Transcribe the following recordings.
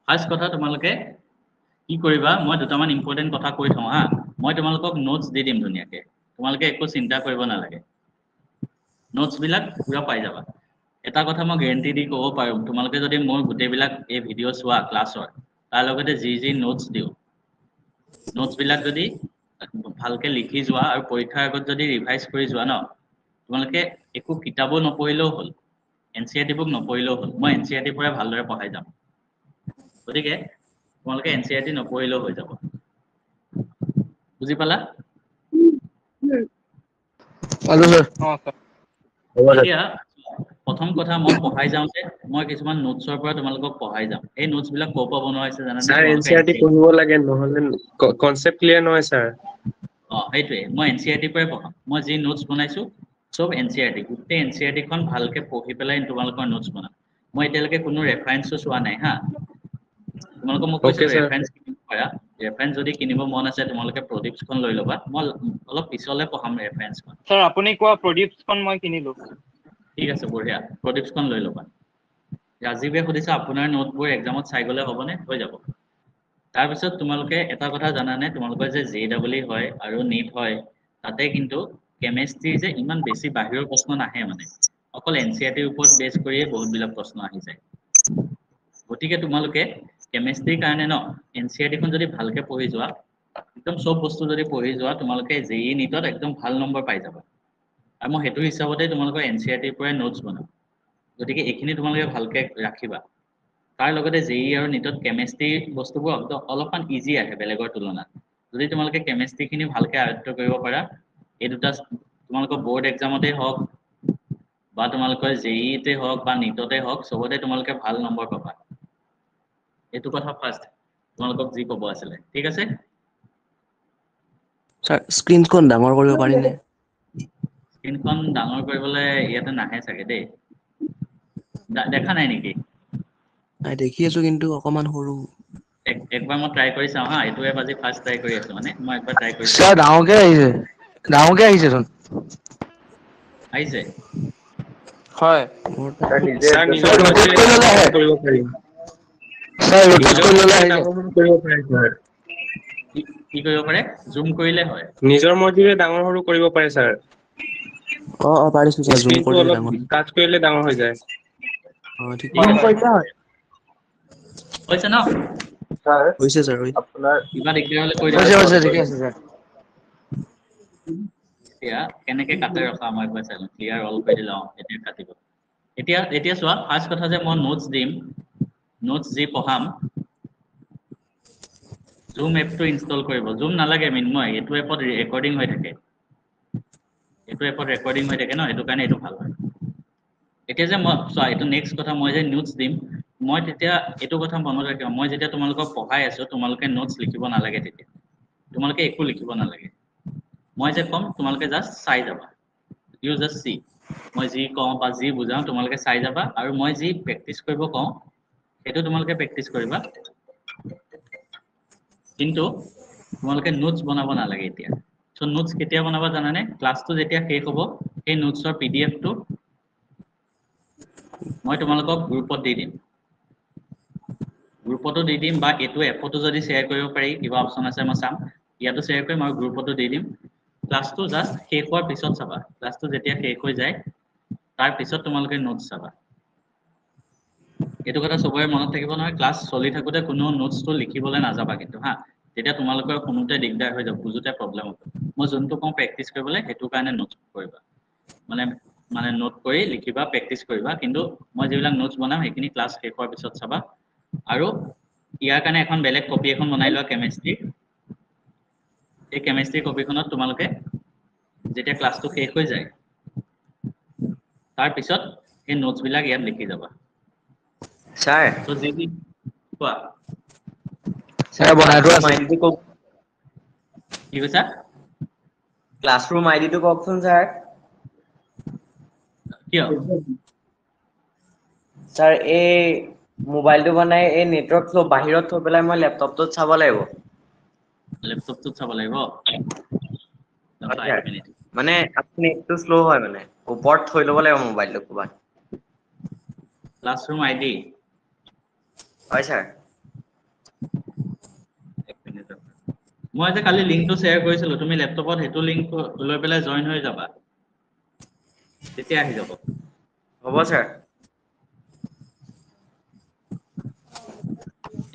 First কথা তোমালোকে কি কৰিবা মই দুটামান ইম্পৰ্টেন্ট কথা কৈ থওঁ হা মই তোমালোকক নোটছ দি দিম ধুনীয়াকে তোমালোকে একো চিন্তা কৰিব নালাগে নোটছ বিলাক পুৰা পাই যাবা এটা কথা মই গ্যাৰান্টি দি ক'ব পাৰো তোমালোকে যদি মোৰ গোটেইবিলাক এই ভিডিঅ' চোৱা ক্লাছৰ তাৰ লগতে যি নোটছ দিওঁ নোটছ বিলাক যদি ভালকে লিখি যোৱা আৰু পৰীক্ষাৰ আগত যদি ৰিভাইজ কৰি যোৱা ন তোমালোকে একো কিতাপো নপঢ়িলেও হ'ল এনচিইআৰটি বুক নপঢ়িলেও হ'ল মই এনচিইআৰটিৰ পৰা ভালদৰে পঢ়াই যাম গতিকে তোমালোকে এনচিইআৰটি নপঢ়িলেও হৈ যাব বুজি পালা পালো স্যাৰ এতিয়া প্ৰথম কথা মই পঢ়াই যাওঁতে মই কিছুমান নোটছৰ পৰা তোমালোকক পঢ়াই যাম এই নোটছ বিলাক ক'ৰ পৰা বনোৱা হৈছে জানানে স্যাৰ এনসিআৰটি পঢ়িব লাগে নহলে কনসেপ্ট ক্লিয়াৰ নহয় স্যাৰ সেইটোৱে মই এনচিইআৰটিৰ পৰাই পঢ়াম মই যি নোটছ বনাইছো চব এনচিইআৰটি গোটেই এনচিইআৰটিখন ভালকে পঢ়ি পেলাই তোমালোকৰ নোটছ বনাম মই এতিয়ালৈকে কোনো ৰেফাৰেন্সো চোৱা নাই হা তোমালোকক মই কৈছিলো Okay, sir. ৰেফাৰেন্স কিনিব পাৰা ৰেফাৰেন্স যদি কিনিব মন আছে তোমালোকে প্ৰডিপছখন লৈ ল'বা মই অলপ পিছলে পঢ়াম ৰেফাৰেন্সখন স্যাৰ আপুনি কোৱা প্ৰডিপছখন মই কিনিলো ঠিক আছে বঢ়িয়া প্ৰডিপছখন লৈ ল'বা ৰাজীৱে সুধিছে আপোনাৰ নোটবোৰ এক্সামত চাই গ'লে হ'বনে হৈ যাব তাৰপিছত তোমালোকে এটা কথা জানানে তোমালোকৰ যে JEE হয় আৰু NEET হয় তাতে কিন্তু কেমিষ্ট্ৰি যে ইমান বেছি বাহিৰৰ প্ৰশ্ন নাহে মানে অকল এনচিইআৰটিৰ ওপৰত বেছ কৰিয়ে বহুতবিলাক প্ৰশ্ন আহি যায় গতিকে তোমালোকে কেমিষ্ট্ৰিৰ কাৰণে ন এনচিইআৰটিখন যদি ভালকে পঢ়ি যোৱা একদম চব বস্তু যদি পঢ়ি যোৱা তোমালোকে JEE NEETত একদম ভাল নম্বৰ পাই যাবা আৰু মই সেইটো হিচাপতে তোমালোকৰ এনচিইআৰটিৰ পৰাই নোটছ বনাম গতিকে এইখিনি তোমালোকে ভালকে ৰাখিবা তাৰ লগতে JEE আৰু NEETত কেমিষ্ট্ৰি বস্তুবোৰ অলপমান ইজি আহে বেলেগৰ তুলনাত যদি তোমালোকে কেমিষ্ট্ৰিখিনি ভালকে আয়ত্ত কৰিব পাৰা এই দুটা তোমালোকৰ বোৰ্ড এক্সামতে হওক বা তোমালোকৰ JEEতে হওক বা NEETতে হওক চবতে তোমালোকে ভাল নম্বৰ পাবা এইটো কথা ফাৰ্ষ্ট তোমালোকক যি ক'ব আছিলে ঠিক আছে স্যাৰ স্ক্ৰিনখন ডাঙৰ কৰিব পাৰিনে স্ক্ৰীনখন ডাঙৰ কৰিবলৈ ইয়াতে নাহে চাগে দেই দেখা নাই নেকি নাই দেখি আছো কিন্তু অকমান সৰু একবাৰ মই ট্ৰাই কৰি চাওঁ হা এইটো এপ আজি ফাৰ্ষ্ট ট্ৰাই কৰি আছো মানে মই একবাৰ ট্ৰাই কৰি স্যাৰ ডাঙৰকে আহিছে চোন আহিছে হয় স্যাৰ নিজে স্যাৰ নিজৰ rotate মতে কৰি ল'লে আহে। কৰিব পাৰি স্যাৰ rotate নিজৰ কৰি ল'লে মতে আহি যায়। ডাঙৰ সৰু কৰিব পাৰে স্যাৰ কি কৰিব পাৰে জুম কৰিলে হয় নিজৰ মৰ্জিৰে ডাঙৰ সৰু কৰিব পাৰে স্যাৰ অ পাৰিছো স্যাৰ জুম স্ক্ৰীনটো কৰিলে অলপ ডাঙৰ টাচ কৰিলে ডাঙৰ হৈ যায় ঠিক ঠিক আছে আছে হৈছে ন স্যাৰ হৈছে স্যাৰ আপোনাৰ কিবা দিগদাৰ হ'লে কৈ হৈছে দিবা হৈছে ঠিকে আছে স্যাৰ এতিয়া কেনেকে কাটে ৰখা মই একবাৰ চাই লওঁ ক্লিয়াৰ অল কৰি দিলে এতিয়া কাটিব এতিয়া চোৱা ফাৰ্ষ্ট কথা যে মই নোটছ দিম নোটছ যি পঢ়াম জুম এপটো ইনষ্টল কৰিব জুম নালাগে মিন্ময় এইটো এপত ৰেকৰ্ডিং হৈ থাকে ন সেইটো কাৰণে এইটো ভাল হয় এতিয়া যে মই চোৱা এইটো নেক্সট কথা মই যে নোটছ দিম মই তেতিয়া এইটো কথা মনত ৰাখিবা মই যেতিয়া তোমালোকক পঢ়াই আছো তোমালোকে নোটছ লিখিব নালাগে তেতিয়া তোমালোকে একো লিখিব নালাগে মই যে ক'ম তোমালোকে জাষ্ট চাই যাবা ইউ জাষ্ট সি মই যি কওঁ বা যি বুজাওঁ তোমালোকে চাই যাবা আৰু মই যি প্ৰেক্টিচ কৰিব কওঁ সেইটো তোমালোকে প্ৰেক্টিচ কৰিবা কিন্তু তোমালোকে নোটছ বনাব নালাগে এতিয়া সো নোটছ কেতিয়া বনাবা জানানে ক্লাছটো যেতিয়া শেষ হ'ব সেই নোটছৰ পিডিএফটো মই তোমালোকক গ্ৰুপত দি দিম গ্ৰুপতো দি দিম বা এইটো এপতো যদি শ্বেয়াৰ কৰিব পাৰি কিবা অপচন আছে মই চাম ইয়াতো শ্বেয়াৰ কৰিম আৰু গ্ৰুপতো দি দিম ক্লাছটো জাষ্ট শেষ হোৱাৰ পিছত চাবা ক্লাছটো যেতিয়া শেষ হৈ যায় তাৰ পিছত তোমালোকে নোটছ চাবা এইটো কথা সবৰে মনত থাকিব নহয় ক্লাছ চলি থাকোতে কোনো নোটছটো লিখিবলৈ নাযাবা কিন্তু হা তেতিয়া তোমালোকৰ শুনোতে দিগদাৰ হৈ যাব বুজোতে প্ৰব্লেম হ'ব মই যোনটো কওঁ প্ৰেক্টিচ কৰিবলৈ সেইটো কাৰণে নোটছ কৰিবা মানে নোট কৰি লিখিবা প্ৰেক্টিচ কৰিবা কিন্তু মই যিবিলাক নোটছ বনাম সেইখিনি ক্লাছ শেষ হোৱাৰ পিছত চাবা আৰু ইয়াৰ কাৰণে এখন বেলেগ কপি এখন বনাই লোৱা কেমিষ্ট্ৰি এই কেমিষ্ট্ৰি কপিখনত তোমালোকে যেতিয়া ক্লাছটো শেষ হৈ যায় তাৰ পিছত এই নোটছ বিলাক ইয়াত লিখি যাবা স্যাৰ তো যি কোৱা স্যাৰ বনাই থোৱা আছে আইডিটো কক কি কৈছা ক্লাছৰুম আইডিটো কওকচোন স্যাৰ কিয় স্যাৰ এই মোবাইলটো বনাই এই নেটৱৰ্ক শ্ল' বাহিৰত থৈ পেলাই মই লেপটপটোত চাব লাগিব লেপটপটোত চাব লাগিব হয় ৰখা এক স্যাৰ মিনিট মানে নেটটো শ্ল' হয় মানে ওপৰত থৈ ল'ব লাগিব মোবাইলটো ক'বাত ক্লাছৰুম আইডি হয় স্যাৰ মই যে কালি লিংকটো শ্বেয়াৰ কৰিছিলো তুমি ল্যাপটপত হেতু লিংক লৈ পেলাই জয়েন হৈ যাবা তেতিয়া আহি যাব হ'ব স্যাৰ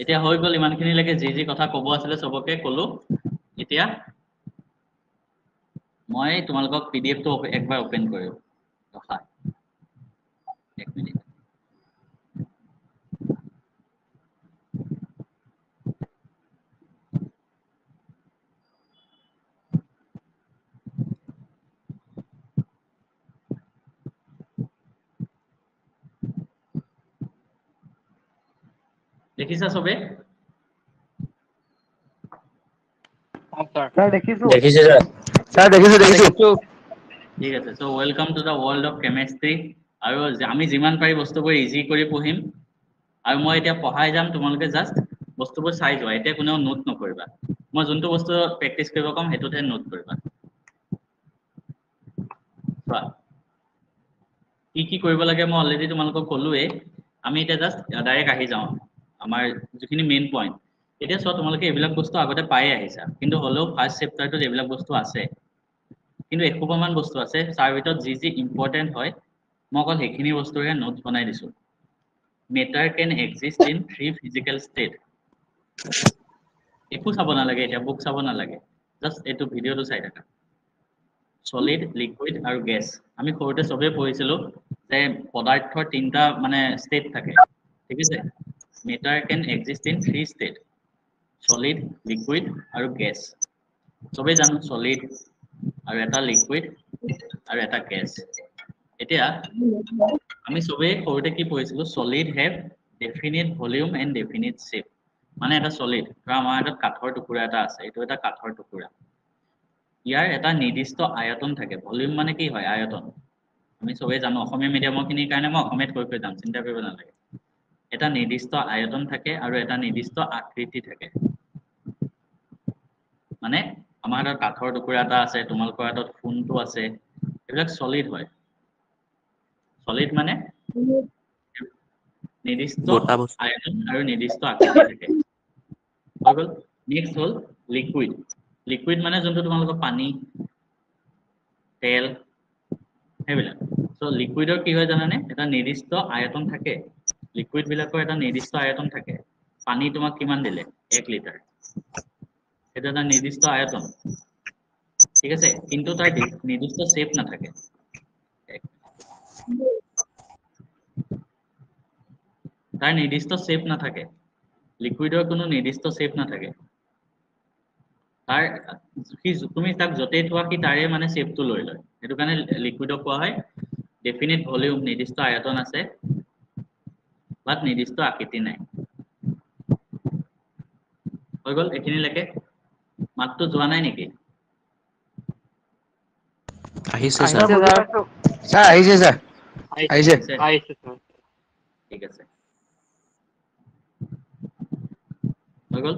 এতিয়া হৈ গল ইমানখিনিলৈকে যি কথা ক'ব আছিলে সবকে ক'লো এতিয়া মই তোমালোকক পিডিএফটো একবাৰ ওপেন কৰিম ৰখা এক মিনিট দেখিছা সবে স্যাৰ স্যাৰ দেখিছো দেখিছে স্যাৰ স্যাৰ দেখিছো ঠিক আছে so welcome to the world of chemistry আৰু আমি যিমান পাৰি বস্তুবোৰ ইজি কৰি পঢ়িম আৰু মই এতিয়া পঢ়াই যাম তোমালোকে জাস্ট বস্তুবোৰ চাই যোৱা এতিয়া কোনেও নোট নকৰিবা মই যোনটো বস্তু প্ৰেক্টিস কৰিব কম হেতুতে নোট কৰিবা চোৱা কি কৰিব লাগে মই অলৰেডি তোমালোকক ক'লোৱে আমি এতিয়া জাস্ট ডাইৰেক্ট আহি যাওঁ আমাৰ যিখিনি মেইন পইণ্ট এতিয়া চোৱা তোমালোকে এইবিলাক বস্তু আগতে পাই আহিছা কিন্তু হলেও ফাৰ্স্ট চেপ্টাৰটোত এইবিলাক বস্তু আছে কিন্তু এসোপামান বস্তু আছে তাৰ ভিতৰত যি ইম্পৰ্টেন্ট হয় মই অকল সেইখিনি বস্তুৰে নোটছ বনাই দিছো matter can exist in 3 physical state একো চাব নালাগে এতিয়া বুক চাব নালাগে জাস্ট এইটো ভিডিঅ'টো চাই থাকা সলিড লিকুইড আৰু গেছ আমি সৰুতে সবে পঢ়িছিলো যে পদাৰ্থৰ তিনটা মানে ষ্টেট থাকে ঠিক আছে matter can exist in 3 state solid liquid আৰু গেছ সবে জানো সলিড আৰু এটা লিকুইড আৰু এটা গেছ এতিয়া আমি সবে সৰুতে কি পঢ়িছিলো solid have definite volume and definite shape মানে এটা সলিড ধৰা আমাৰ এটা কাঠৰ টুকুৰা এটা আছে এইটো এটা কাঠৰ টুকুৰা ইয়াৰ এটা নিৰ্দিষ্ট আয়তন থাকে ভলিউম মানে কি হয় আয়তন আমি সবে জানো অসমীয়া মিডিয়ামৰ খিনিৰ কাৰণে মই অসমীয়াত কৈ যাম চিন্তা কৰিব নালাগে এটা নিৰ্দিষ্ট আয়তন থাকে আৰু এটা নিৰ্দিষ্ট আকৃতি থাকে মানে আমাৰ এটা কাঠৰ টুকুৰা এটা আছে তোমালোকৰ হাতত ফোনটো আছে এইবিলাক সলিড হয় সলিড মানে নিৰ্দিষ্ট গোটা বস্তু আয়তন আৰু নিৰ্দিষ্ট আকৃতি থাকে হৈ গ'ল নেক্সট হ'ল লিকুইড লিকুইড মানে যোনটো তোমালোকৰ পানী তেল সেইবিলাক সো লিকুইডৰ কি হয় জানানে এটা নিৰ্দিষ্ট আয়তন থাকে লিকুইড বিলাকৰ এটা নিৰ্দিষ্ট আয়তন থাকে পানী তোমাক কিমান দিলে 1 লিটাৰ এটা এটা নিৰ্দিষ্ট আয়তন ঠিক আছে কিন্তু তাৰ নিৰ্দিষ্ট শেপ নাথাকে তাৰ নিৰ্দিষ্ট শেপ নাথাকে লিকুইডৰ কোনো নিৰ্দিষ্ট শেপ নাথাকে তাৰ তুমি তাক যতেই থোৱা কি তাৰে মানে শেপটো লৈ লয় সেইটো কাৰণে লিকুইডক কোৱা হয় ডেফিনিট ভলিউম নিৰ্দিষ্ট আয়তন আছে বাট নিৰ্দিষ্ট আকৃতি নাই হৈ গ'ল এইখিনিলৈকে মাতটো যোৱা নাই নেকি আহিছে স্যাৰ স্যাৰ আহিছে স্যাৰ আহিছে আহিছে স্যাৰ ঠিক আছে হৈ গ'ল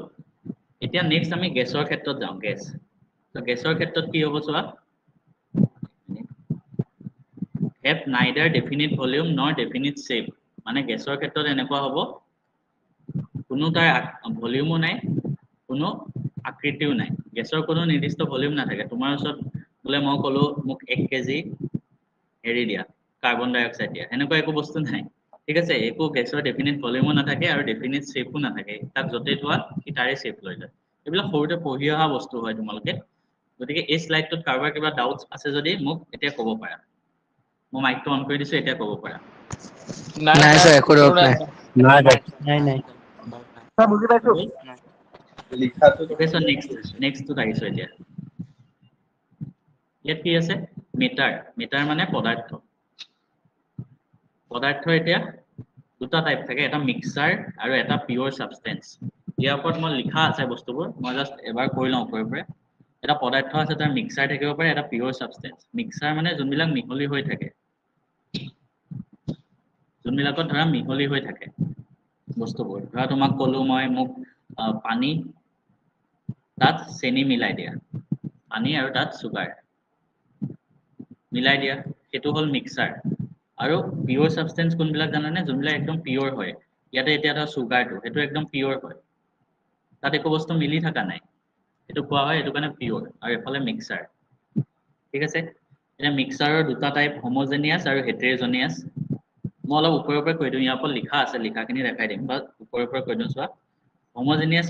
এতিয়া নেক্সট আমি গেছৰ ক্ষেত্ৰত যাওঁ গেছ তো গেছৰ ক্ষেত্ৰত কি হ'ব চোৱা have neither definite volume nor definite shape মানে গেছৰ ক্ষেত্ৰত এনেকুৱা হ'ব কোনো তাৰ ভলিউমো নাই কোনো আকৃতিও নাই গেছৰ কোনো নিৰ্দিষ্ট ভলিউম নাথাকে তোমাৰ ওচৰত বোলে মই ক'লো মোক 1 কেজি হেৰি দিয়া কাৰ্বন ডাই অক্সাইড দিয়া এনেকুৱা একো বস্তু নাই ঠিক আছে একো গেছৰ ডেফিনিট ভলিউমো নাথাকে আৰু ডেফিনিট শেপো নাথাকে তাক য'তেই থোৱা কি তাৰে শেপ লৈ লয় এইবিলাক সৰুতে পঢ়ি অহা বস্তু হয় তোমালোকে গতিকে এই স্লাইডটোত কাৰোবাৰ কিবা ডাউটছ আছে যদি মোক এতিয়া ক'ব পাৰা মই মাইকটো অন কৰি দিছো এতিয়া ক'ব পাৰা নাই স্যাৰ একো ডাউট নাই নাই স্যাৰ বুজি পাইছো Okay, so next to আহিছো এতিয়া ইয়াত কি আছে মিটাৰ মানে পদাৰ্থ এতিয়া দুটা টাইপ থাকে এটা মিক্সাৰ আৰু এটা পিওৰ সাবষ্টেন্স ইয়াৰ ওপৰত মই লিখা আছে বস্তুবোৰ মই জাস্ট এবাৰ কৈ লওঁ ওপৰে ওপৰে এটা পদাৰ্থ আছে তাৰ মিক্সাৰ থাকিব পাৰে এটা পিওৰ সাবষ্টেন্স মিক্সাৰ মানে যোনবিলাক মিহলি হৈ থাকে যোনবিলাকত ধৰা মিহলি হৈ থাকে বস্তুবোৰ ধৰা তোমাক ক'লো মই মোক পানী তাত চেনি মিলাই দিয়া পানী আৰু তাত সুগাৰ মিলাই দিয়া সেইটো হ'ল মিক্সাৰ আৰু পিওৰ সাবষ্টেন্স কোনবিলাক জানানে যোনবিলাক একদম পিওৰ হয় ইয়াতে এতিয়া ধৰা সুগাৰটো সেইটো একদম পিওৰ হয় তাত একো বস্তু মিলি থকা নাই এইটো কোৱা হয় এইটো কাৰণে পিওৰ আৰু এফালে মিক্সাৰ ঠিক আছে এটা মিক্সাৰৰ দুটা টাইপ হোমোজেনিয়াছ আৰু হেটেৰোজেনিয়াছ মই অলপ ওপৰে কৈ দিম ইয়াৰ ওপৰত লিখা আছে লিখাখিনি দেখাই দিম বা ওপৰে কৈ দিম চোৱা হোমোজেনিয়াছ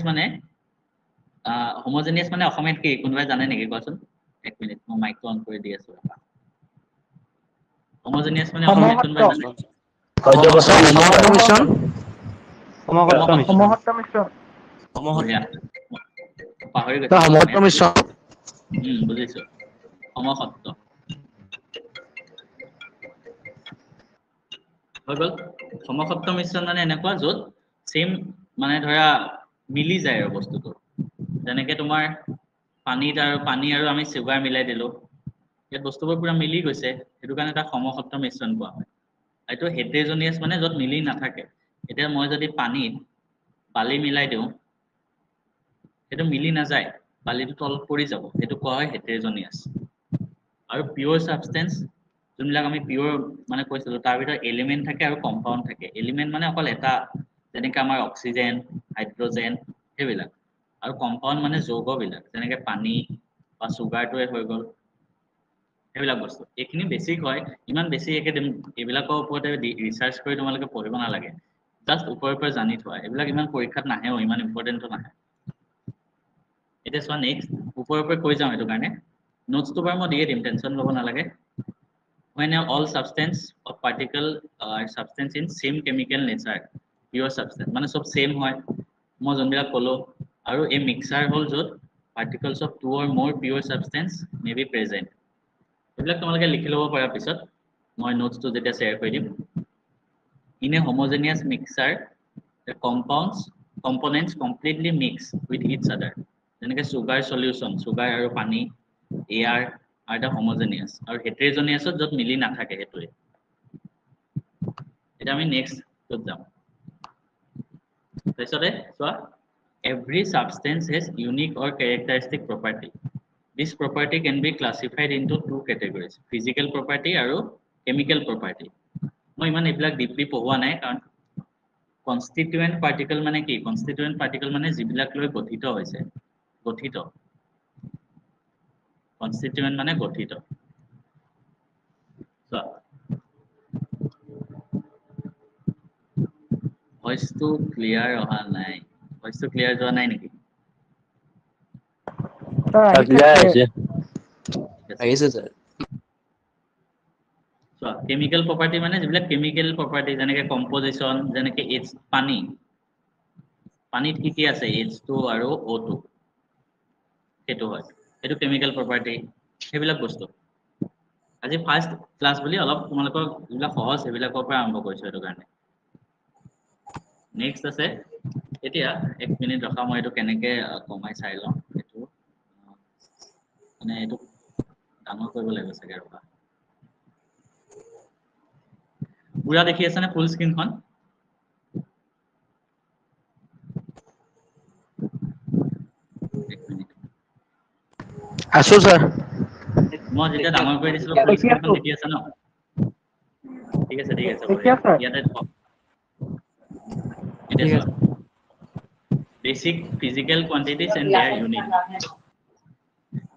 মানে অসমীয়াত কি কোনোবাই জানে নেকি কোৱাচোন এক মিনিট মই মাইকটো অন কৰি দি আছো হোমোজেনিয়াছ মানে অসমীয়াত কোনোবাই জানে বঢ়িয়া পাহৰি গৈছিলো সমসত্ব মিশ্ৰণ বুজিছো সমসত্ব হৈ গ'ল সমসত্ব মিশ্ৰণ মানে এনেকুৱা য'ত সেম মানে ধৰা মিলি যায় আৰু বস্তুটো যেনেকে তোমাৰ পানী আৰু আমি চুগাৰ মিলাই দিলো ইয়াত বস্তুবোৰ পুৰা মিলি গৈছে সেইটো কাৰণে এটা সমসত্ব মিশ্ৰণ কোৱা হয় এইটো হেটেৰোজেনিয়াছ মানে য'ত মিলি নাথাকে এতিয়া মই যদি পানীত বালি মিলাই দিওঁ সেইটো মিলি নাযায় বালিটো তলত পৰি যাব সেইটো কোৱা হয় হেটেৰোজেনিয়াছ আৰু পিওৰ সাবষ্টেন্স যোনবিলাক আমি পিওৰ মানে কৈছিলো তাৰ ভিতৰত এলিমেন্ট থাকে আৰু কম্পাউণ্ড থাকে এলিমেন্ট মানে অকল এটা যেনেকৈ আমাৰ অক্সিজেন হাইড্ৰজেন সেইবিলাক আৰু কম্পাউণ্ড মানে যৌগবিলাক যেনেকৈ পানী বা চুগাৰটোৱে হৈ গ'ল সেইবিলাক বস্তু এইখিনি বেছিক হয় ইমান বেছি এইবিলাকৰ ওপৰতে ৰিচাৰ্চ কৰি তোমালোকে পঢ়িব নালাগে জাষ্ট ওপৰে জানি থোৱা এইবিলাক ইমান পৰীক্ষাত নাহেও ইমান ইম্পৰ্টেণ্টটো নাহে এতিয়া চোৱা নেক্সট ওপৰে কৈ যাওঁ এইটো কাৰণে নোটছটো বাৰু মই দিয়ে দিম টেনশ্যন ল'ব নালাগে when all substance or particle substance in same chemical nature pure substance মানে সব সেম হয় মই যোনবিলাক ক'লো আৰু এই মিক্সাৰ হ'ল য'ত particles of two or more pure substance may be present এইবিলাক তোমালোকে লিখি ল'ব পাৰা পিছত মই নোটছটো যেতিয়া শ্বেয়াৰ কৰি দিম in a homogeneous mixture the components completely mix with each other যেনেকৈ sugar solution sugar আৰু পানী air are the homogeneous আৰু heterogeneous য'ত মিলি নাথাকে হেতুৱে এটা আমি নেক্সট ত যাম তাৰপিছতে চোৱা every substance has unique or characteristic property this property can be classified into two categories physical property আৰু chemical property মই ইমান এইবিলাক ডিপলি পঢ়োৱা নাই কাৰণ constituent particle মানে কি constituent particle মানে যিবিলাক লৈ গঠিত হৈছে গঠিত constituent মানে গঠিত so voice to clear অহা নাই voice to clear যোৱা নাই নেকি আহিছে স্যার so chemical property মানে যিবিলাক chemical property যেনেকে composition যেনেকে H পানীত কি আছে H2 আৰু O2 সেইটো হয় সেইটো chemical property সেইবিলাক বস্তু আজি ফাৰ্স্ট ক্লাস বুলি অলপ তোমালোকৰ যিবিলাক সহজ সেইবিলাকৰ পৰা আৰম্ভ কৰিছো সেইটো কাৰণে নেক্সট আছে এতিয়া এক মিনিট ৰখা মই এইটো কেনেকে কমাই চাই লওঁ এইটো মানে এইটো ডাঙৰ কৰিব লাগিব চাগে ৰখা পুৰা দেখি আছে নে ফুল স্ক্ৰীনখন এক মিনিট আছো স্যাৰ মই যেতিয়া ডাঙৰ কৰি দিছিলো ফুল স্ক্ৰীনখন দেখি আছে ন ঠিক আছে বঢ়িয়া ইয়াতে থক এতিয়া চোৱা basic physical quantities and their unit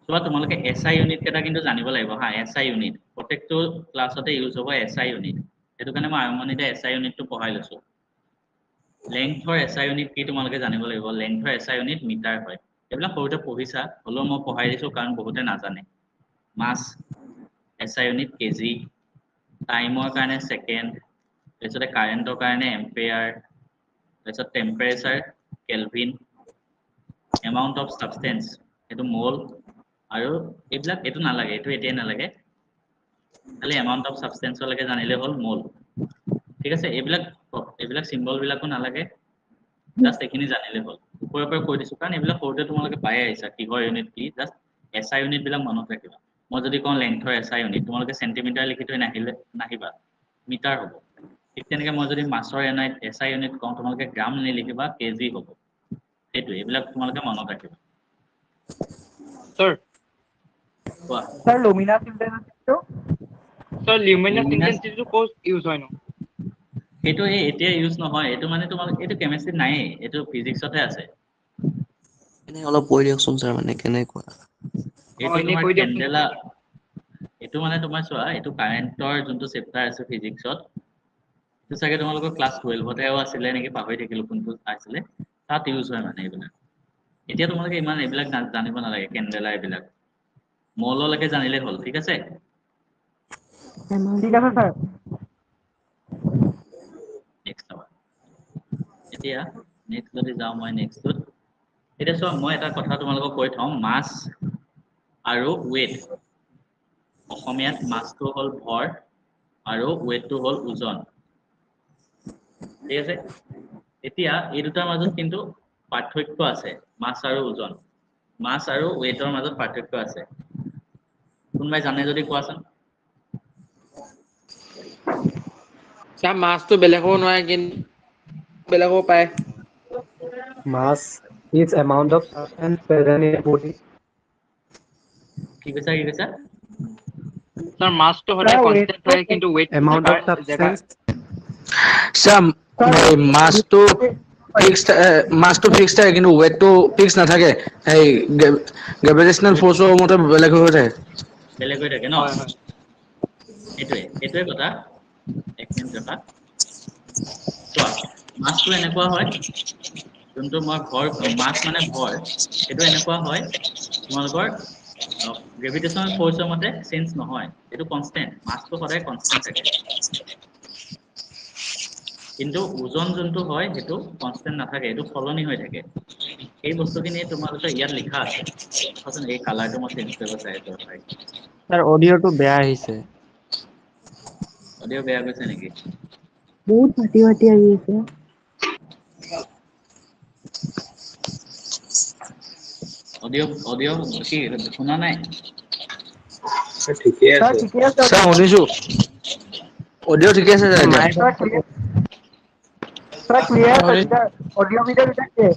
চোৱা তোমালোকে SI ইউনিট কেটা কিন্তু জানিব লাগিব হা SI ইউনিট প্ৰত্যেকটো ক্লাছতে ইউজ হ'ব SI ইউনিট সেইটো কাৰণে মই আৰম্ভণিতে SI ইউনিটটো পঢ়াই লৈছো লেংথৰ SI ইউনিট কি তোমালোকে জানিব লাগিব লেংথৰ SI ইউনিট মিটাৰ হয় এইবিলাক সৰুতে পঢ়িছা হলো মই পঢ়াই দিছো কাৰণ বহুতে নাজানে মাস SI ইউনিট কেজি টাইমৰ কাৰণে সেকেন্ড তাৰপিছতে কাৰেণ্টৰ কাৰণে এম্পিয়াৰ তাৰপিছত temperature kelvin amount of substance এটো মোল আৰু এইবিলাক এটো নালাগে এটো এতিয়াই নালাগে খালি এমাউন্ট অফ সাবস্টেন্সৰ লাগে জানিলে হ'ল মোল ঠিক আছে এইবিলাক সিম্বল বিলাকো নালাগে জাস্ট এখিনি জানিলে হ'ল ওপৰৰ পৰা কৈ দিছো কাৰণ এইবিলাক সৰুতে তোমালোকে পাই আহিছা কিহৰ ইউনিট কি জাস্ট SI ইউনিট বিলাক মনত ৰাখিবা মই যদি কওঁ লেংথৰ SI ইউনিট তোমালোকে সেন্টিমিটাৰ লিখি থৈ নাহিবা মিটাৰ হ'ব ঠিক তেনেকৈ মই যদি মাছৰ SI ইউনিট কওঁ তোমালোকে গ্ৰাম নিলিখিবা কেজি হ'ব সেইটো এইবিলাক তোমালোকে মনত ৰাখিবা Sir, কোৱা Sir, luminous intensity. sir, luminous intensity to cause use হয় ন? সেইটো এতিয়া ইউজ নহয় এইটো মানে তোমালোকে এইটো কেমিষ্ট্ৰিত নাই এইটো ফিজিক্সতে আছে এনে অলপ কৈ দিয়কচোন ছাৰ মানে কেনেকুৱা এইটো এনে তোমাৰ কৈ দিয়কচোন। কেণ্ডেলা এইটো মানে তোমাৰ চোৱা এইটো কাৰেণ্টৰ যোনটো চেপ্টাৰ আছে ফিজিক্সত এইটো চাগে তোমালোকৰ ক্লাছ 12তহে আছিলে নেকি পাহৰি থাকিলো কোনটো আছিলে তাত ইউজ হয় মানে এইবিলাক এতিয়া তোমালোকে ইমান এইবিলাক জানিব নালাগে কেণ্ডেলা এইবিলাক মললৈকে জানিলে হ'ল ঠিক আছে ঠিক আছে ছাৰ নেক্সট এতিয়া নেক্সট যদি যাওঁ মই নেক্সটত এতিয়া চোৱা মই এটা কথা তোমালোকক কৈ থওঁ মাছ আৰু ৱেট অসমীয়াত মাছটো হ'ল ভৰ আৰু ৱেটটো হ'ল ওজন ঠিক আছে এতিয়া এই দুটাৰ মাজত কিন্তু পাৰ্থক্য আছে মাছ আৰু ওজন মাছ আৰু ৱেটৰ মাজত পাৰ্থক্য আছে কোনোবাই জানে যদি কোৱাচোন ছাৰ মাছটো বেলেগ হ'ব নোৱাৰে কিন্তু বেলেগ হ'ব পাৰে Mass is amount of substance present in a body. কি কৈছা ছাৰ মাছটো Sir, সদায় weight কনষ্টেন্ট to হয় কিন্তু ৱেটটো amount of জেগা substance. ছাৰ Sir, মাছটো ফিক্স থাকে কিন্তু ৱেটটো ফিক্স নাথাকে এই গ্ৰেভিটেশ্যনেল ফ'ৰ্চৰ মতে বেলেগ হৈ থাকে বেলেগ হৈ থাকে ন হয় হয় এইটোৱে কথা এক মিনিট ৰখা চোৱা মাছটো এনেকুৱা হয় যোনটো মই ভৰ মাছ মানে ভৰ সেইটো এনেকুৱা হয় তোমালোকৰ গ্ৰেভিটেশ্যনেল ফ'ৰ্চৰ মতে চেঞ্জ নহয় এইটো কনষ্টেণ্ট মাছটো সদায় কনষ্টেণ্ট থাকে কিন্তু ওজন যোনটো হয় সেইটো কনষ্টেণ্ট নাথাকে এইটো সলনি হৈ থাকে এই বস্তুখিনি তোমালোকৰ ইয়াত লিখা আছে চাচোন এই কালাৰটো মই চেঞ্জ কৰিব চাই আছো Sir, audio to বেয়া আহিছে অডিঅ' বেয়া গৈছে নেকি বহুত ফাটি ফাটি আহি আছে অডিঅ' কি শুনা নাই ঠিকে Sir, আছে ঠিকে আছে ছাৰ শুনিছো অডিঅ' ঠিকে আছে ছাৰ এতিয়া Sir, clear আছে তেতিয়া audio video clear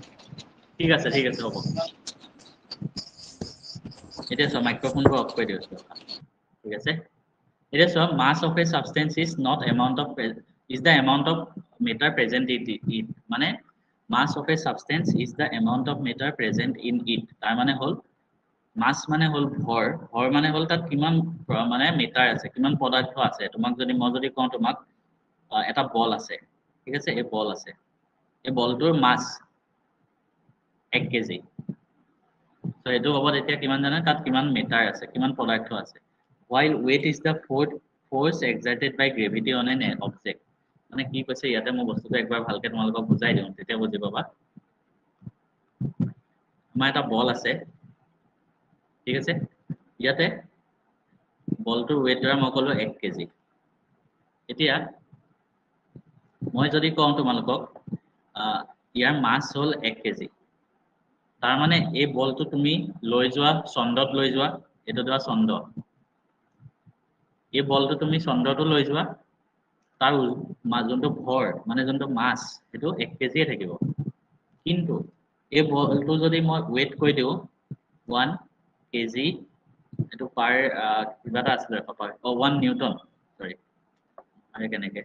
ঠিক আছে হ'ব এতিয়া চোৱা মাইক্ৰফোনটো অফ কৰি দিওঁ ঠিক আছে এতিয়া চোৱা mass of a substance is not amount of is the amount of matter present it মানে mass of a substance is the amount of matter present in it তাৰ মানে হ'ল মাছ মানে হ'ল ভৰ মানে হ'ল তাত কিমান মানে মেটাৰ আছে কিমান পদাৰ্থ আছে তোমাক যদি মই যদি কওঁ তোমাক এটা বল আছে ঠিক আছে এই বল আছে এই বলটোৰ মাছ 1 কেজি so এইটো হ'ব তেতিয়া কিমান জানে তাত কিমান মেটাৰ আছে কিমান পদাৰ্থ আছে while weight is the force exerted by gravity on an object মানে কি কৈছে ইয়াতে মই বস্তুটো একবাৰ ভালকে তোমালোকক বুজাই দিওঁ তেতিয়া বুজি পাবা আমাৰ এটা বল আছে ঠিক আছে ইয়াতে বলটোৰ weight ধৰা মই ক'লো 1 কেজি এতিয়া মই যদি কওঁ তোমালোকক ইয়াৰ মাছ হ'ল 1 কেজি তাৰ মানে এই বলটো তুমি লৈ যোৱা চন্দ্ৰত লৈ যোৱা এইটো ধৰা চন্দ্ৰ এই বলটো তুমি চন্দ্ৰটো লৈ যোৱা তাৰ যোনটো ভৰ মানে যোনটো মাছ সেইটো 1 কেজিয়ে থাকিব কিন্তু এই বলটো যদি মই ৱেট কৈ দিওঁ 1 কেজি এইটো পাৰ কিবা এটা আছিলে 1 নিউটন সৰি আৰু কেনেকে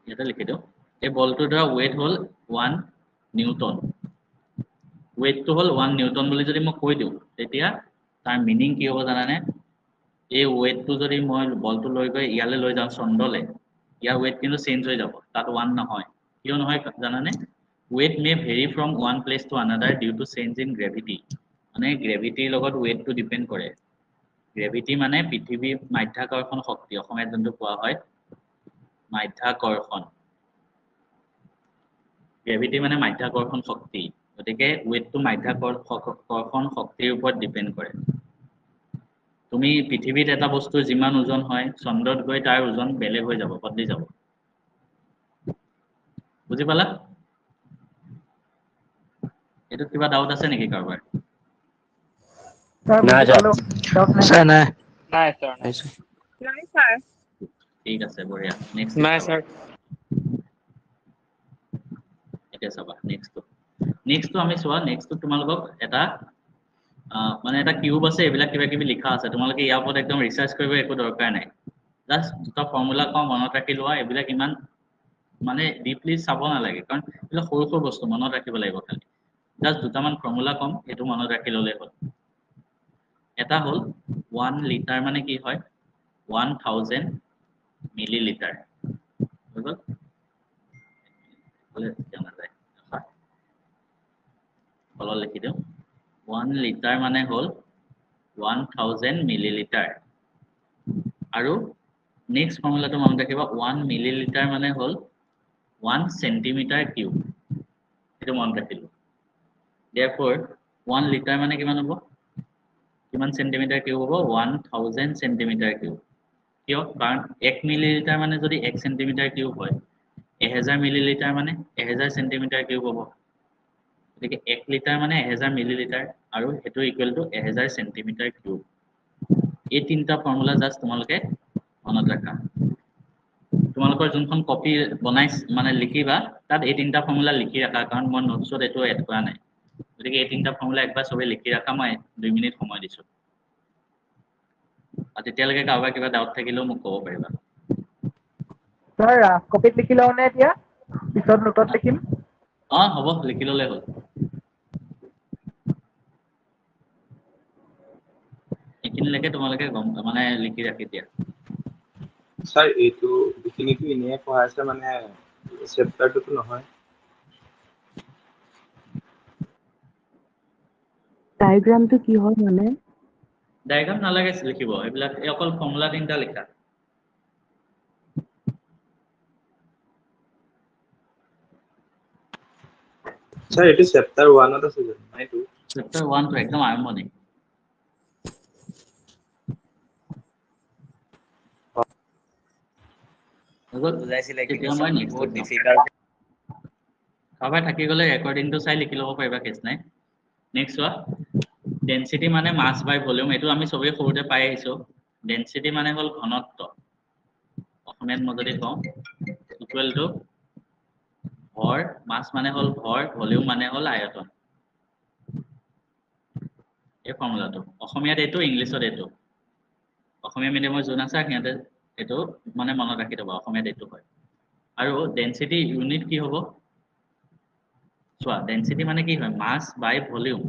ইয়াতে লিখি দিওঁ এই বলটোৰ দ্বাৰা ৱেট হ'ল 1 নিউটন ৱেটটো হ'ল 1 নিউটন বুলি যদি মই কৈ দিওঁ তেতিয়া তাৰ মিনিং কি হ'ব জানানে এই ৱেটটো যদি মই বলটো লৈ গৈ ইয়ালৈ লৈ যাওঁ চন্দ্ৰলৈ ইয়াৰ ৱেট কিন্তু চেঞ্জ হৈ যাব তাত 1 নহয় কিয় নহয় জানানে weight may vary from one place to another due to change in gravity মানে গ্ৰেভিটিৰ লগত ৱেটটো ডিপেণ্ড কৰে গ্ৰেভিটি মানে পৃথিৱীৰ মাধ্যাকৰ্ষণ শক্তি অসমীয়াত যোনটো কোৱা হয় মাধ্যাকৰ্ষণ গ্ৰেভিটি মানে মাধ্যাকৰ্ষণ শক্তি গতিকে ৱেটটো মাধ্যাকৰ্ষণ শক্তিৰ ওপৰত ডিপেণ্ড কৰে তুমি পৃথিৱীত এটা বস্তুৰ যিমান ওজন হয় চন্দ্ৰত গৈ তাৰ ওজন বেলেগ হৈ যাব বদলি যাব বুজি পালা এইটো কিবা ডাউট আছে নেকি কাৰোবাৰ ছাৰ নাই নাই ছাৰ ঠিক আছে বঢ়িয়া নাই ছাৰ এতিয়া চাবা নেক্সটটো আমি চোৱা নেক্সটটো তোমালোকক এটা মানে এটা কিউব আছে এইবিলাক কিবা কিবি লিখা আছে তোমালোকে ইয়াৰ ওপৰত একদম ৰিচাৰ্চ কৰিব একো দৰকাৰ নাই জাষ্ট দুটা ফৰ্মুলা কওঁ মনত ৰাখি লোৱা এইবিলাক ইমান মানে ডিপলি চাব নালাগে কাৰণ এইবিলাক সৰু সৰু বস্তু মনত ৰাখিব লাগিব খালি জাষ্ট দুটামান ফৰ্মুলা কম সেইটো মনত ৰাখি ল'লে হ'ল এটা হ'ল 1 লিটাৰ মানে কি হয় 1000 মিলিলিটাৰ হৈ গ'ল তলত লিখি দিওঁ 1 লিটাৰ মানে হ'ল 1000 মিলিলিটাৰ আৰু নেক্সট ফৰ্মুলাটো মনত ৰাখিব 1 মিলিলিটাৰ মানে হ'ল 1 সেন্টিমিটাৰ কিউব এইটো মনত ৰাখিলো therefore 1 লিটাৰ মানে কিমান হ'ব কিমান সেন্টিমিটাৰ কিউব হ'ব 1000 সেন্টিমিটাৰ কিউব কিয় কাৰণ 1 মিলিলিটাৰ মানে যদি 1 সেন্টিমিটাৰ কিউব হয় 1000 মিলিলিটাৰ মানে 1000 সেন্টিমিটাৰ কিউব হ'ব গতিকে 1 লিটাৰ মানে 1000 মিলিলিটাৰ আৰু সেইটো ইকুৱেল টু 1000 সেন্টিমিটাৰ কিউব এই তিনিটা ফৰ্মুলা জাষ্ট তোমালোকে মনত ৰাখা তোমালোকৰ যোনখন কপি বনাই মানে লিখিবা তাত এই তিনিটা ফৰ্মুলা লিখি ৰাখা কাৰণ মই নোটছত এইটো এড কৰা নাই গতিকে এই তিনিটা ফৰ্মুলা একবাৰ চবে লিখি ৰাখা মই 2 মিনিট সময় দিছো আৰু তেতিয়ালৈকে কাৰোবাৰ কিবা ডাউট থাকিলেও মোক ক'ব পাৰিবা Sir, কপিত লিখি লওঁ নে এতিয়া পিছত নোটত লিখিম হ'ব লিখি ল'লে হ'ল এইখিনিলৈকে তোমালোকে গম মানে লিখি ৰাখি দিয়া স্যাৰ এইটো এইখিনিটো এনেই পঢ়াইছে মানে চেপ্টাৰটোতো নহয় ডায়াগ্ৰামটো কি হয় মানে ডায়াগ্ৰাম নালাগে লিখিব এইবিলাক এই অকল ফৰ্মুলা তিনিটা লিখা স্যাৰ এইটো চেপ্টাৰ 1ত আছে জানো এইটো চেপ্টাৰ 1 টো একদম আৰম্ভণি বুজাইছিলে কিন্তু তেতিয়া মই বহুত নেক্সট ডিফিকাল্ট কাৰোবাৰ থাকি গ'লে ৰেকৰ্ডিংটো চাই লিখি ল'ব পাৰিবা কেছ নাই নেক্সট চোৱা ডেনচিটি মানে মাছ বাই ভলিউম এইটো আমি চবেই সৰুতে পাই আহিছো ডেনচিটি মানে হ'ল ঘনত্ব অসমীয়াত মই যদি কওঁ ইকুৱেল টু ভৰ মাছ মানে হ'ল ভৰ ভলিউম মানে হ'ল আয়তন এই ফৰ্মুলাটো অসমীয়াত এইটো ইংলিছত এইটো অসমীয়া মিডিয়ামৰ যোন আছে সিহঁতে এইটো মানে মনত ৰাখি থবা অসমীয়াত এইটো হয় আৰু ডেনচিটি ইউনিট কি হ'ব চোৱা ডেনচিটি মানে কি হয় মাছ বাই ভলিউম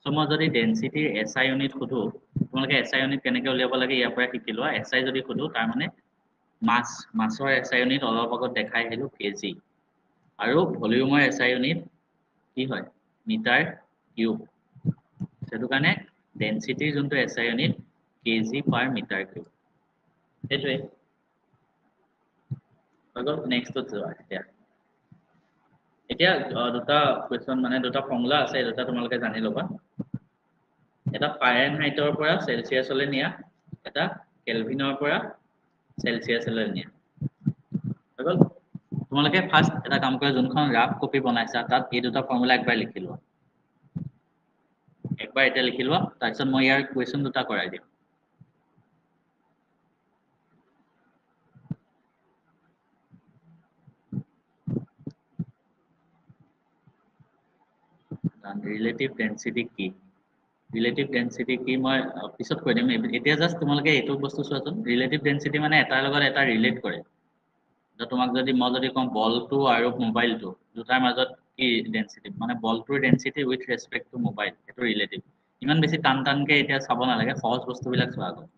সো মই যদি ডেনচিটিৰ SI ইউনিট সুধো তোমালোকে SI ইউনিট কেনেকৈ উলিয়াব লাগে ইয়াৰ পৰা শিকি লোৱা SI যদি সুধো তাৰ মানে মাছৰ SI ইউনিট অলপ আগত দেখাই আহিলো কেজি আৰু ভলিউমৰ SI ইউনিট কি হয় মিটাৰ কিউব সেইটো কাৰণে ডেনচিটিৰ যোনটো SI ইউনিট কেজি পাৰ মিটাৰ কিউব সেইটোৱে নেক্সটত যোৱা এতিয়া দুটা কুৱেশ্যন মানে দুটা ফৰ্মুলা আছে দুটা তোমালোকে জানি ল'বা এটা ফাৰেনহাইটৰ পৰা চেলচিয়াছলৈ নিয়া এটা কেলভিনৰ পৰা চেলচিয়াছলৈ নিয়া হৈ গ'ল তোমালোকে ফাৰ্ষ্ট এটা কাম কৰা যোনখন ৰাফ কপি বনাইছা তাত এই দুটা ফৰ্মুলা একবাৰ লিখি লোৱা একবাৰ এটা লিখি লোৱা তাৰপিছত মই ইয়াৰ কুৱেশ্যন দুটা কৰাই দিম ৰিলেটিভ ডেনচিটি কি ৰিলেটিভ ডেনচিটি কি মই পিছত কৈ দিম এতিয়া জাষ্ট তোমালোকে এইটো বস্তু চোৱাচোন ৰিলেটিভ ডেনচিটি মানে এটাৰ লগত এটা ৰিলেট কৰে তোমাক যদি মই যদি কওঁ বলটো আৰু মোবাইলটো দুটাৰ মাজত কি ডেনচিটি মানে বলটোৰ ডেনচিটি উইথ ৰেসপেক্ট টু মোবাইল সেইটো ৰিলেটিভ ইমান বেছি টানকে এতিয়া চাব নালাগে সহজ বস্তুবিলাক চোৱা আগত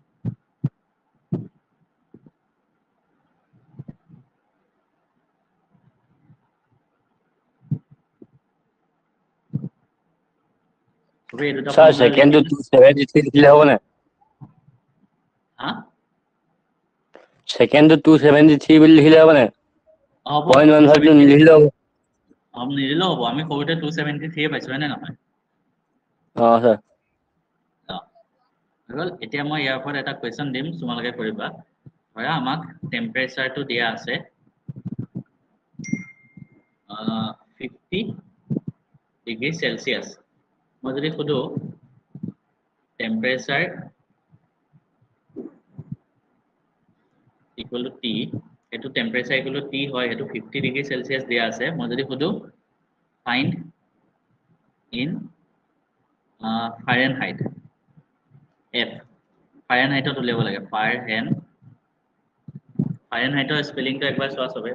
স্যার সেকেন্ড টু 273 লিখলে হবে না হ্যাঁ সেকেন্ড টু 273 বুলি লিখলে হবে না হ'ব 0.15 নিলিখলে হবে নিদিলেও হ'ব আমি সৰুতে 273 পাইছো হয়নে নহয় স্যাৰ এতিয়া মই ইয়াৰ ওপৰত এটা কুৱেশ্যন দিম তোমালোকে কৰিবা ধৰা আমাক টেম্পাৰেচাৰটো দিয়া আছে 50 ডিগ্ৰী সেলসিয়াস মই যদি সুধো টেম্পাৰেচাৰ ইকুৱেল টু টি এইটো টেম্পাৰেচাৰ ইকুৱেল টু টি হয় এইটো 50 ডিগ্ৰী সেলসিয়াস দিয়া আছে মই যদি সুধো ফাইন্ড ইন ফাৰেনহাইট F ফাৰেনহাইটত উলিয়াব লাগে ফাৰেনহাইটৰ স্পেলিংটো একবাৰ চোৱা চবে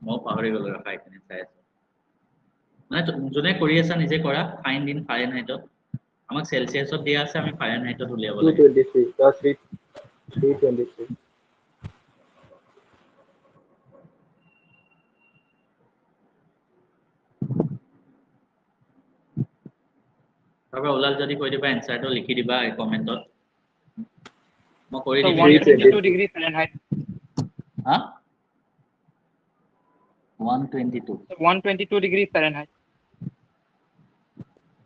মই পাহৰি গলো ৰখা এখানে চাই আছো মানে যোনে কৰি আছা নিজে কৰা ফাইন্ড ইন ফাৰেনহাইটত আমাক সেলসিয়াসত দিয়া আছে আমি ফাৰেনহাইটত উলিয়াব লাগে 223 323 কাৰোবাৰ ওলাল যদি কৈ দিবা এনসাৰটো লিখি দিবা এই কমেন্টত মই কৰি So দিম 122 degrees Fahrenheit. হা 122 So 122 degrees Fahrenheit.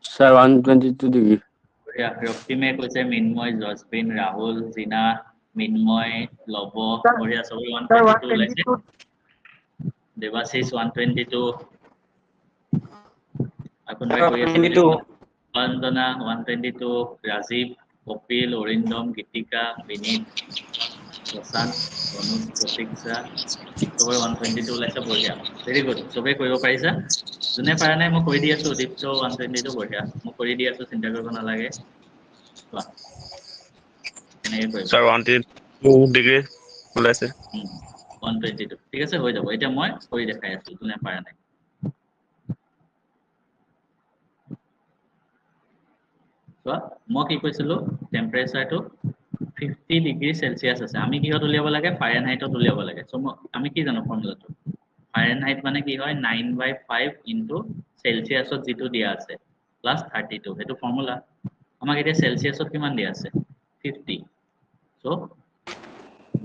Sir, 122 degree. ৰক্তিমে কৈছে মিনময় জসবিন ৰাহুল জিনা মিনময় লব Sir, বঢ়িয়া সবে Sir, 122 ওলাইছে 122. দেৱাশিস 122 আপোনাৰ Sir, কৈ আছে 122. বন্দনা 122 ৰাজীৱ কপিল অৰিন্দম গীতিকা বিনীত প্ৰশান্ত অনুজ প্ৰতীক্ষা সবে 122 ওলাইছে বঢ়িয়া ভেৰি গুড সবে কৰিব পাৰিছা যোনে পাৰা নাই মই কৈ দি আছো দীপ্ত 122 বঢ়িয়া মই কৰি দি আছো চিন্তা কৰিব নালাগে কোৱা এনেকৈ কৰিবা Sir, 122 degree ওলাইছে 122 ঠিক আছে হৈ যাব এতিয়া মই কৰি দেখাই আছো যোনে পাৰা নাই চোৱা মই কি কৈছিলো টেম্পাৰেচাৰটো 50 ডিগ্ৰী সেলসিয়াস আছে আমি কিহত উলিয়াব লাগে ফাৰেনহাইটত উলিয়াব লাগে সো আমি কি জানো ফৰ্মুলাটো ফাৰেনহাইট মানে কি হয় 9/5 ইনটু সেলসিয়াসত যেটো দিয়া আছে প্লাস 32 হেতু ফৰ্মুলা আমাক এতিয়া সেলসিয়াসত কিমান দিয়া আছে 50 সো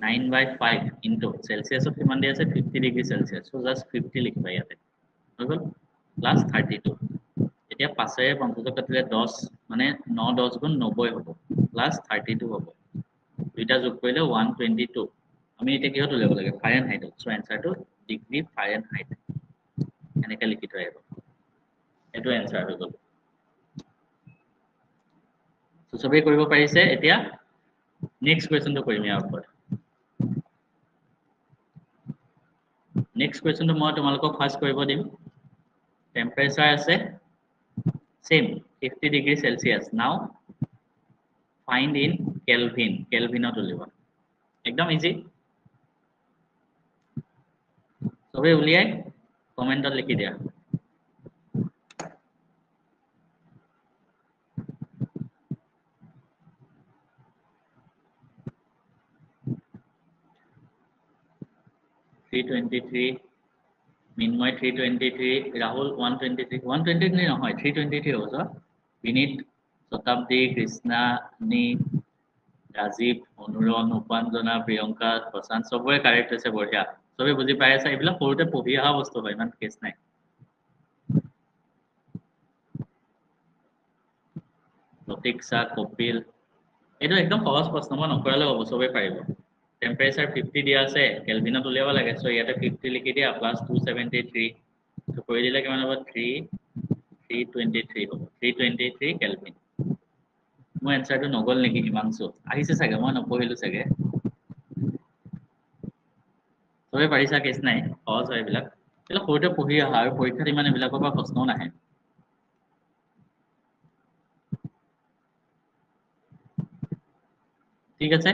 9/5 ইনটু সেলসিয়াসত কিমান দিয়া আছে 50 ডিগ্ৰী সেলসিয়াস সো জাস্ট 50 লিখিবা ইয়াতে হৈ গল প্লাস 32 এতিয়া 5 50 কাটিলে 10 মানে 9 10 গুণ 90 হ'ব প্লাস 32 হ'ব দুইটা যোগ কৰিলে 122 আমি এতিয়া কিহত উলিয়াব লাগে ফাৰেনহাইটত সো এনসাৰটো ডিগ্ৰী ফাৰেনহাইট এনেকৈ লিখি থৈ আহিব এটো এনসাৰ হৈ গল সো সবে কৰিব পাৰিছে এতিয়া নেক্সট কোৱেশ্চনটো কৰিম ইয়াৰ ওপৰত নেক্সট কোৱেশ্চনটো মই তোমালোকক ফাৰ্স্ট কৰিব দিম টেম্পাৰেচাৰ আছে same 50 degree Celsius now find in kelvin কেলভিনত উলিয়াবা একদম ইজি সবে উলিয়াই কমেন্টত লিখি দিয়া মিনময় 323 ৰাহুল 123 নহয় 323 হ'ব সৰ বিনীত শতাব্দী কৃষ্ণা নি ৰাজীৱ অনুৰণ উপাঞ্জনা প্ৰিয়ংকা প্ৰশান্ত সবৰে কাৰেক্ট হৈছে বঢ়িয়া সবে বুজি পাই আছে এইবিলাক সৰুতে পঢ়ি অহা বস্তু হয় ইমান কেছ নাই প্ৰতীক্ষা কপিল এইটো একদম সহজ প্ৰশ্ন মই নকৰালে হ'ব সবে পাৰিব টেম্পাৰেচাৰ 50 দিয়া আছে কেলভিনত উলিয়াব লাগে সো ইয়াতে 50 লিখি দিয়া প্লাস 273 সো কৰি দিলে কিমান হ'ব 323 হ'ব 323 কেলভিন মই এনসাৰটো নগল নেকি হিমাংশু আহিছে চাগে মই নপঢ়িলো চাগে সবে পাৰিছা কেছ নাই সহজ হয় এইবিলাক এইবিলাক সৰুতে পঢ়ি অহা আৰু পৰীক্ষাত ইমান এইবিলাকৰ পৰা প্ৰশ্নও নাহে ঠিক আছে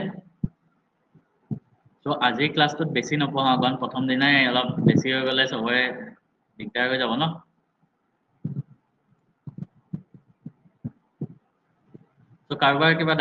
সো আজিৰ ক্লাছটোত বেছি নপঢ়াও কাৰণ প্ৰথম দিনাই অলপ বেছি হৈ গলে সবৰে দিগদাৰ হৈ যাব ন সো কাৰোবাৰ কিবা